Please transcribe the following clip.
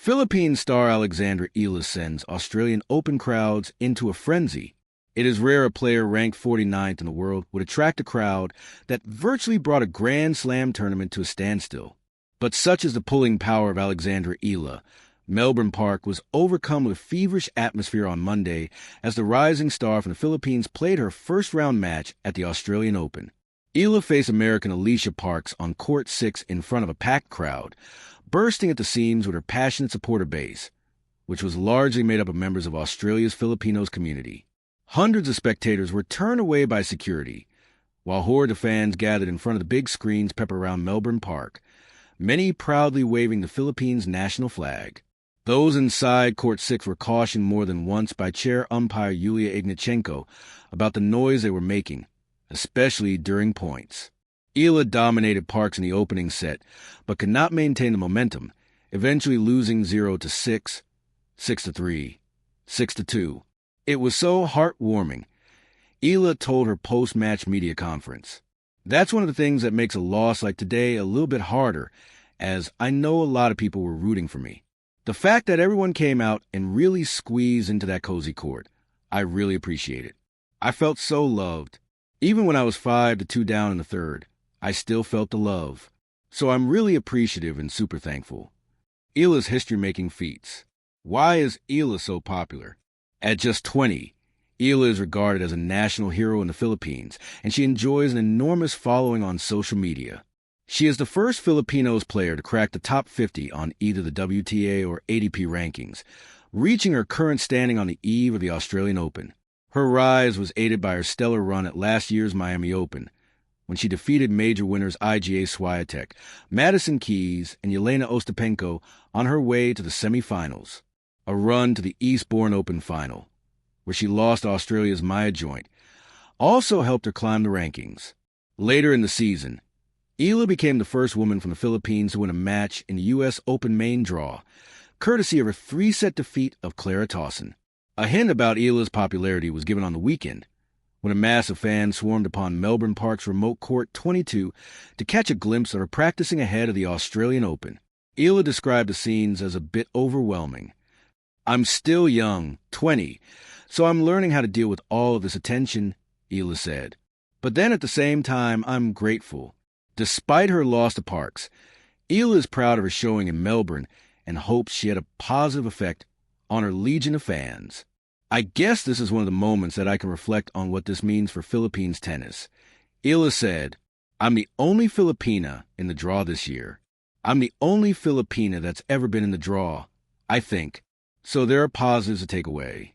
Philippine star Alexandra Eala sends Australian Open crowds into a frenzy. It is rare a player ranked 49th in the world would attract a crowd that virtually brought a Grand Slam tournament to a standstill. But such is the pulling power of Alexandra Eala. Melbourne Park was overcome with a feverish atmosphere on Monday as the rising star from the Philippines played her first-round match at the Australian Open. Eala faced American Alycia Parks on Court 6 in front of a packed crowd, bursting at the seams with her passionate supporter base, which was largely made up of members of Australia's Filipinos community. Hundreds of spectators were turned away by security, while hordes of fans gathered in front of the big screens peppered around Melbourne Park, many proudly waving the Philippines' national flag. Those inside Court 6 were cautioned more than once by chair umpire Yulia Ignatchenko about the noise they were making, especially during points. Eala dominated Parks in the opening set, but could not maintain the momentum, eventually losing 0-6, 6-3, 6-2. It was so heartwarming, Eala told her post-match media conference. That's one of the things that makes a loss like today a little bit harder, as I know a lot of people were rooting for me. The fact that everyone came out and really squeezed into that cozy court, I really appreciate it. I felt so loved. Even when I was 5-2 down in the third, I still felt the love. So I'm really appreciative and super thankful. Eala's history-making feats. Why is Eala so popular? At just 20, Eala is regarded as a national hero in the Philippines, and she enjoys an enormous following on social media. She is the first Filipinos player to crack the top 50 on either the WTA or ADP rankings, reaching her current standing on the eve of the Australian Open. Her rise was aided by her stellar run at last year's Miami Open, when she defeated major winners Iga Swiatek, Madison Keys, and Yelena Ostapenko on her way to the semifinals. A run to the Eastbourne Open final, where she lost Australia's Maya Joint, also helped her climb the rankings. Later in the season, Eala became the first woman from the Philippines to win a match in the U.S. Open main draw, courtesy of her 3-set defeat of Clara Tauson. A hint about Eala's popularity was given on the weekend, when a mass of fans swarmed upon Melbourne Park's remote court 22 to catch a glimpse of her practicing ahead of the Australian Open. Eala described the scenes as a bit overwhelming. "I'm still young, 20, so I'm learning how to deal with all of this attention," Eala said. "But then at the same time, I'm grateful." Despite her loss to Parks, Eala is proud of her showing in Melbourne and hopes she had a positive effect on her legion of fans. "I guess this is one of the moments that I can reflect on what this means for Philippines tennis." Eala said, "I'm the only Filipina in the draw this year. I'm the only Filipina that's ever been in the draw, I think. So there are positives to take away."